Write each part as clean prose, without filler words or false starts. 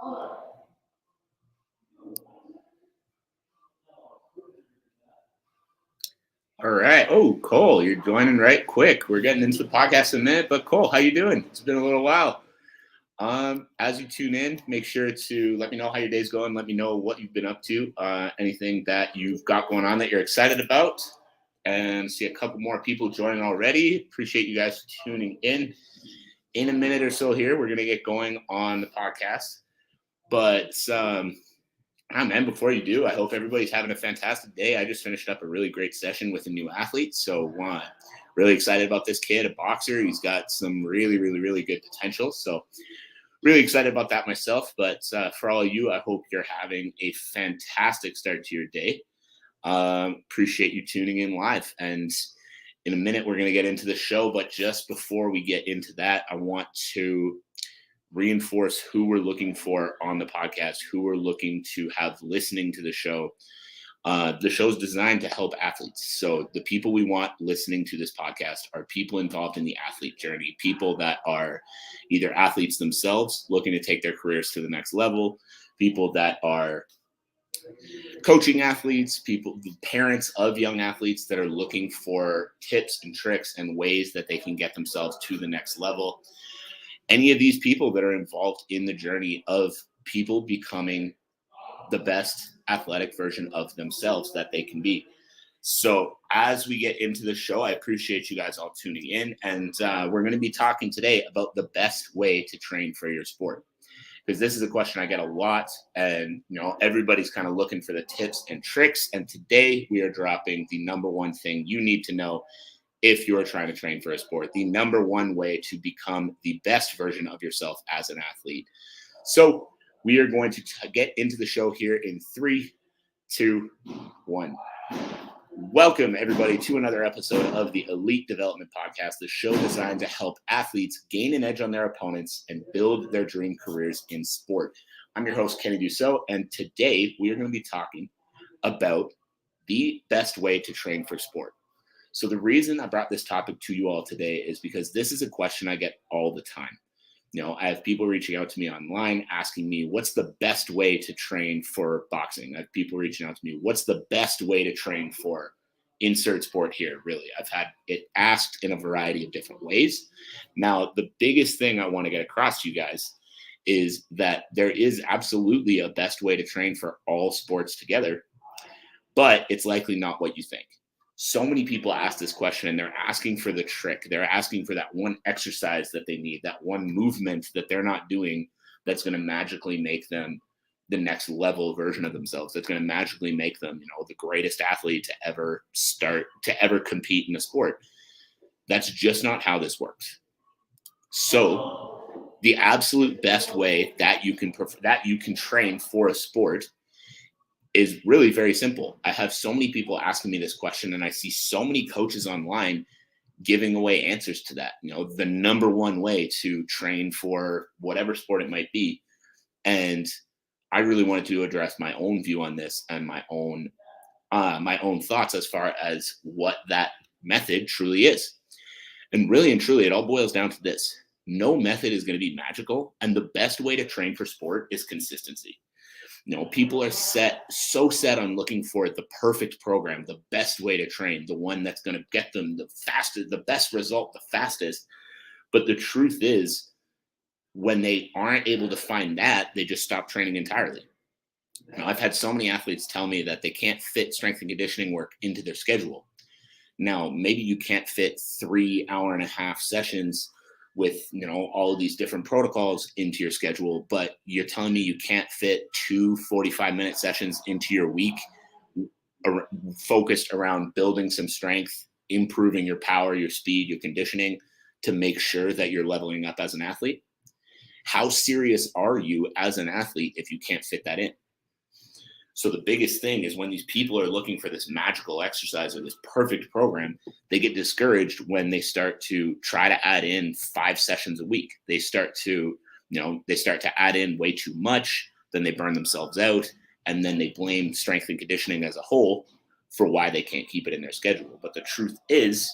All right. Oh, Cole, you're joining right quick. We're getting into the podcast in a minute, but Cole, how you doing? It's been a little while. As you tune in, make sure to let me know how your day's going. Let me know what you've been up to, anything that you've got going on that you're excited about. And see a couple more people joining already. Appreciate you guys tuning in. In a minute or so here, we're going to get going on the podcast. But man, before you do, I hope everybody's having a fantastic day. I just finished up a really great session with a new athlete. So really excited about this kid, a boxer. He's got some really, really, really good potential. So really excited about that myself. But for all of you, I hope you're having a fantastic start to your day. Appreciate you tuning in live. And in a minute, we're going to get into the show. But just before we get into that, I want to reinforce who we're looking for on the podcast, who we're looking to have listening to the show. The show is designed to help athletes. So the people we want listening to this podcast are people involved in the athlete journey, people that are either athletes themselves looking to take their careers to the next level, people that are coaching athletes, people, parents of young athletes that are looking for tips and tricks and ways that they can get themselves to the next level. Any of these people that are involved in the journey of people becoming the best athletic version of themselves that they can be. So as we get into the show, I appreciate you guys all tuning in. And we're going to be talking today about the best way to train for your sport. Because this is a question I get a lot. And, everybody's kind of looking for the tips and tricks. And today we are dropping the number one thing you need to know if you're trying to train for a sport, the number one way to become the best version of yourself as an athlete. So we are going to get into the show here in 3, 2, 1. Welcome, everybody, to another episode of the Elite Development Podcast, the show designed to help athletes gain an edge on their opponents and build their dream careers in sport. I'm your host, Kenny Dusseault, and today we are going to be talking about the best way to train for sport. So the reason I brought this topic to you all today is because this is a question I get all the time. I have people reaching out to me online asking me, what's the best way to train for boxing? I have people reaching out to me, what's the best way to train for insert sport here? Really, I've had it asked in a variety of different ways. Now, the biggest thing I want to get across to you guys is that there is absolutely a best way to train for all sports together, but it's likely not what you think. So many people ask this question and they're asking for the trick. They're asking for that one exercise that they need, that one movement that they're not doing that's going to magically make them the next level version of themselves. That's going to magically make them, the greatest athlete to ever compete in a sport. That's just not how this works. So the absolute best way that you can train for a sport is really very simple. I have so many people asking me this question, and I see so many coaches online giving away answers to that. The number one way to train for whatever sport it might be. And I really wanted to address my own view on this and my own thoughts as far as what that method truly is. And really and truly, it all boils down to this. No method is going to be magical, and the best way to train for sport is consistency. People are so set on looking for the perfect program, the best way to train, the one that's going to get them the fastest, the best result, the fastest. But the truth is, when they aren't able to find that, they just stop training entirely. I've had so many athletes tell me that they can't fit strength and conditioning work into their schedule. Now, maybe you can't fit 3 hour-and-a-half sessions with all of these different protocols into your schedule, but you're telling me you can't fit 2 45-minute sessions into your week focused around building some strength, improving your power, your speed, your conditioning to make sure that you're leveling up as an athlete? How serious are you as an athlete if you can't fit that in? So the biggest thing is when these people are looking for this magical exercise or this perfect program, they get discouraged when they start to try to add in 5 sessions a week. They start to add in way too much, then they burn themselves out, and then they blame strength and conditioning as a whole for why they can't keep it in their schedule. But the truth is,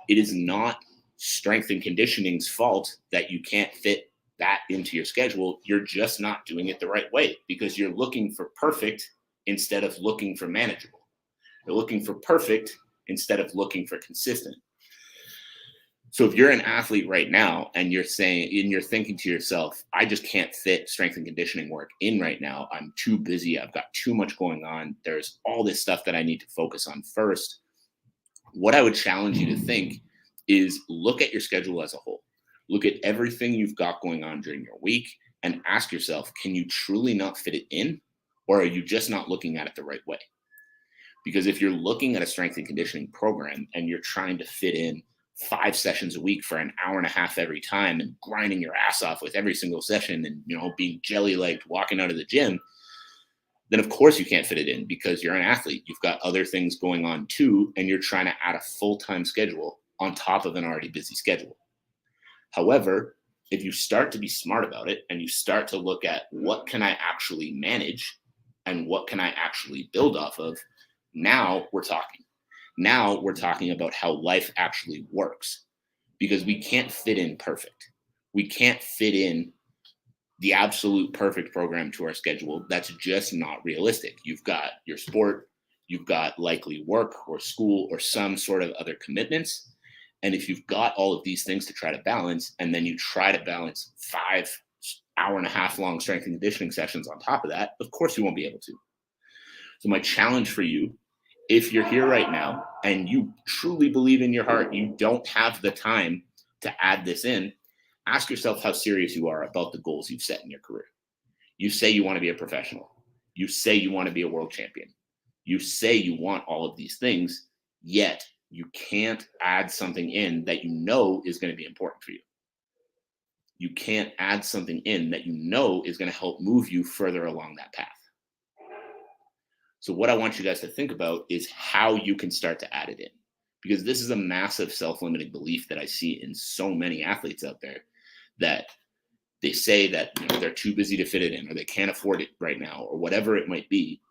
it is not strength and conditioning's fault that you can't fit that into your schedule, you're just not doing it the right way because you're looking for perfect instead of looking for manageable. You're looking for perfect instead of looking for consistent. So if you're an athlete right now and you're thinking to yourself, I just can't fit strength and conditioning work in right now. I'm too busy. I've got too much going on. There's all this stuff that I need to focus on first. What I would challenge you to think is look at your schedule as a whole. Look at everything you've got going on during your week and ask yourself, can you truly not fit it in? Or are you just not looking at it the right way? Because if you're looking at a strength and conditioning program and you're trying to fit in 5 sessions a week for an hour and a half every time and grinding your ass off with every single session and, being jelly-legged walking out of the gym, then of course you can't fit it in because you're an athlete. You've got other things going on too, and you're trying to add a full-time schedule on top of an already busy schedule. However, if you start to be smart about it and you start to look at what can I actually manage and what can I actually build off of, now we're talking. Now we're talking about how life actually works because we can't fit in perfect. We can't fit in the absolute perfect program to our schedule. That's just not realistic. You've got your sport, you've got likely work or school or some sort of other commitments. And if you've got all of these things to try to balance, and then you try to balance 5 hour-and-a-half long strength and conditioning sessions on top of that, of course you won't be able to. So my challenge for you, if you're here right now and you truly believe in your heart you don't have the time to add this in, ask yourself how serious you are about the goals you've set in your career. You say you want to be a professional. You say you want to be a world champion. You say you want all of these things, yet you can't add something in that you know is going to be important for you. You can't add something in that you know is going to help move you further along that path. So what I want you guys to think about is how you can start to add it in, because this is a massive self-limiting belief that I see in so many athletes out there, that they say that they're too busy to fit it in or they can't afford it right now or whatever it might be.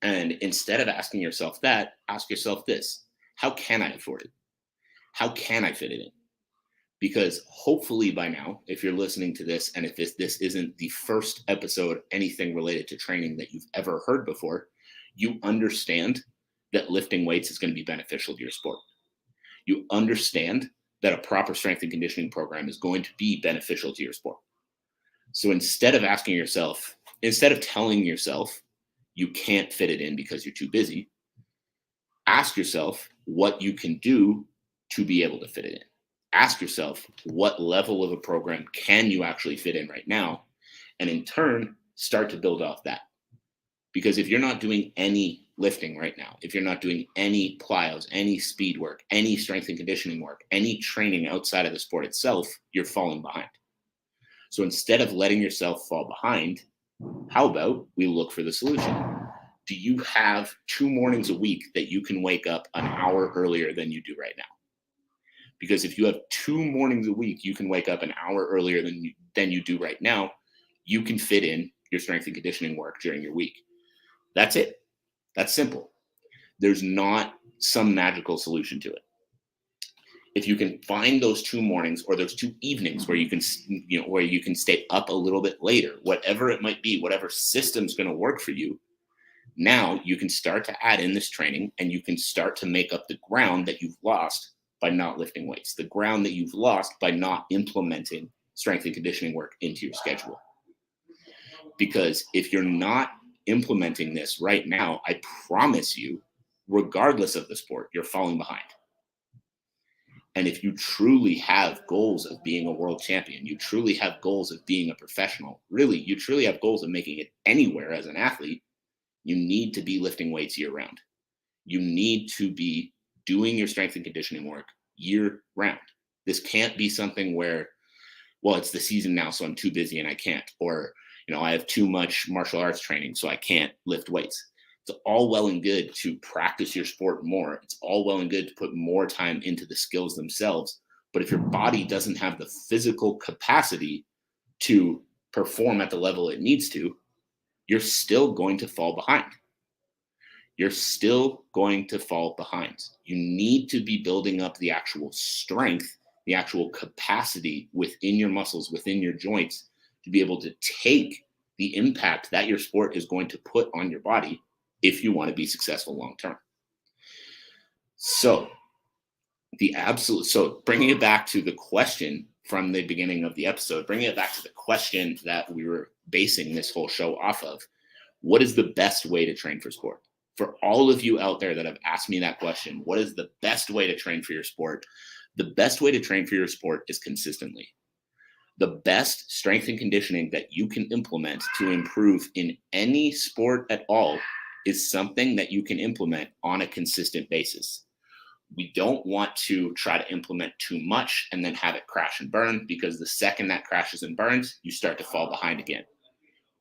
And instead of asking yourself that, ask yourself this: how can I afford it? How can I fit it in? Because hopefully by now, if you're listening to this and if this isn't the first episode, anything related to training that you've ever heard before, you understand that lifting weights is going to be beneficial to your sport. You understand that a proper strength and conditioning program is going to be beneficial to your sport. So instead of telling yourself you can't fit it in because you're too busy, ask yourself what you can do to be able to fit it in. Ask yourself, what level of a program can you actually fit in right now? And in turn, start to build off that. Because if you're not doing any lifting right now, if you're not doing any plyos, any speed work, any strength and conditioning work, any training outside of the sport itself, you're falling behind. So instead of letting yourself fall behind, how about we look for the solution? Do you have 2 mornings a week that you can wake up an hour earlier than you do right now? Because if you have 2 mornings a week, you can wake up an hour earlier than you do right now, you can fit in your strength and conditioning work during your week. That's it. That's simple. There's not some magical solution to it. If you can find those 2 mornings or those 2 evenings where you can stay up a little bit later, whatever it might be, whatever system's going to work for you, now you can start to add in this training and you can start to make up the ground that you've lost by not lifting weights, the ground that you've lost by not implementing strength and conditioning work into your schedule. Because if you're not implementing this right now, I promise you, regardless of the sport, you're falling behind. And if you truly have goals of being a world champion, you truly have goals of being a professional, really, you truly have goals of making it anywhere as an athlete, you need to be lifting weights year round. You need to be doing your strength and conditioning work year round. This can't be something where, well, it's the season now, so I'm too busy and I can't, or I have too much martial arts training, so I can't lift weights. It's all well and good to practice your sport more. It's all well and good to put more time into the skills themselves. But if your body doesn't have the physical capacity to perform at the level it needs to, you're still going to fall behind. You're still going to fall behind. You need to be building up the actual strength the actual capacity within your muscles, within your joints, to be able to take the impact that your sport is going to put on your body if you want to be successful long term. So bringing it back to the question from the beginning of the episode, bringing it back to the question that we were basing this whole show off of, what is the best way to train for sport? For all of you out there that have asked me that question, what is the best way to train for your sport? The best way to train for your sport is consistently. The best strength and conditioning that you can implement to improve in any sport at all is something that you can implement on a consistent basis. We don't want to try to implement too much and then have it crash and burn, because the second that crashes and burns, you start to fall behind again.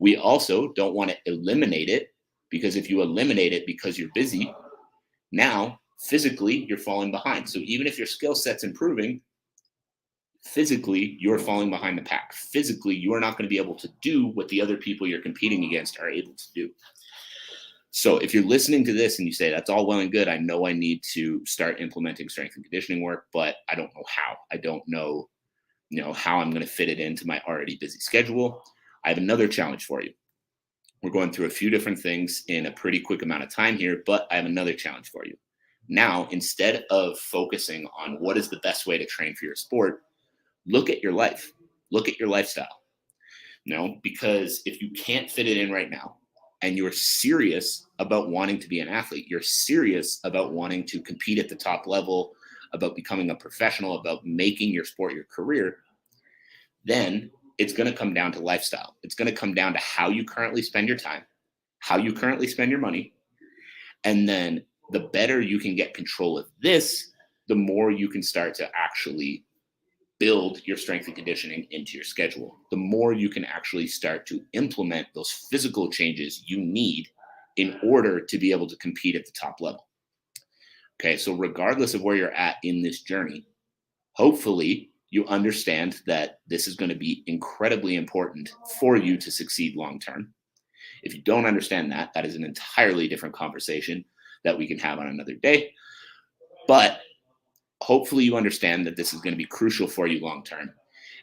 We also don't want to eliminate it, because if you eliminate it because you're busy, now physically you're falling behind. So even if your skill set's improving, physically you're falling behind the pack. Physically, you are not going to be able to do what the other people you're competing against are able to do. So if you're listening to this and you say, that's all well and good, I know I need to start implementing strength and conditioning work, but I don't know how. I don't know, how I'm going to fit it into my already busy schedule. I have another challenge for you. We're going through a few different things in a pretty quick amount of time here, but I have another challenge for you. Now, instead of focusing on what is the best way to train for your sport, look at your life. Look at your lifestyle. Because if you can't fit it in right now, and you're serious about wanting to be an athlete, you're serious about wanting to compete at the top level, about becoming a professional, about making your sport your career, then it's going to come down to lifestyle. It's going to come down to how you currently spend your time, how you currently spend your money. And then the better you can get control of this, the more you can start to actually build your strength and conditioning into your schedule. The more you can actually start to implement those physical changes you need in order to be able to compete at the top level. Okay, so regardless of where you're at in this journey, hopefully you understand that this is going to be incredibly important for you to succeed long term. If you don't understand that, that is an entirely different conversation that we can have on another day. But hopefully you understand that this is going to be crucial for you long term.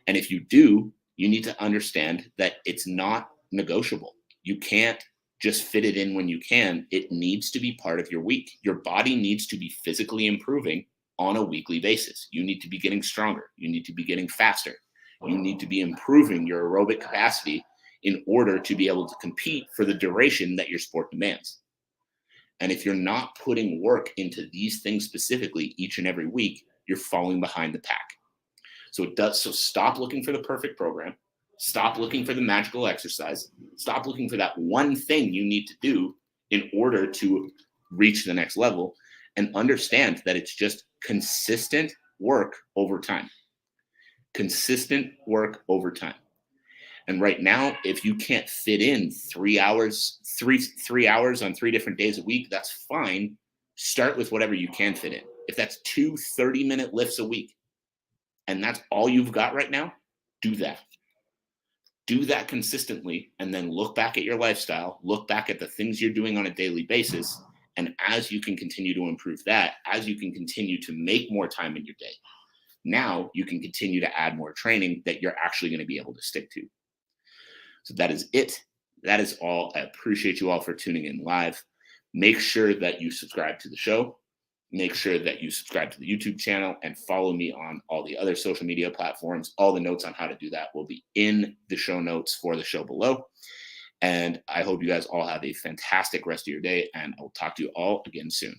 And if you do, you need to understand that it's not negotiable. You can't just fit it in when you can. It needs to be part of your week. Your body needs to be physically improving on a weekly basis. You need to be getting stronger. You need to be getting faster. You need to be improving your aerobic capacity in order to be able to compete for the duration that your sport demands. And if you're not putting work into these things specifically each and every week, you're falling behind the pack. So stop looking for the perfect program. Stop looking for the magical exercise. Stop looking for that one thing you need to do in order to reach the next level, and understand that it's just consistent work over time. Consistent work over time. And right now, if you can't fit in 3 hours on 3 different days a week, that's fine. Start with whatever you can fit in. If that's 2 30-minute lifts a week, and that's all you've got right now, do that. Do that consistently, and then look back at your lifestyle, look back at the things you're doing on a daily basis. And as you can continue to improve that, as you can continue to make more time in your day, now you can continue to add more training that you're actually going to be able to stick to. So that is it. That is all. I appreciate you all for tuning in live. Make sure that you subscribe to the show. Make sure that you subscribe to the YouTube channel and follow me on all the other social media platforms. All the notes on how to do that will be in the show notes for the show below. And I hope you guys all have a fantastic rest of your day, and I will talk to you all again soon.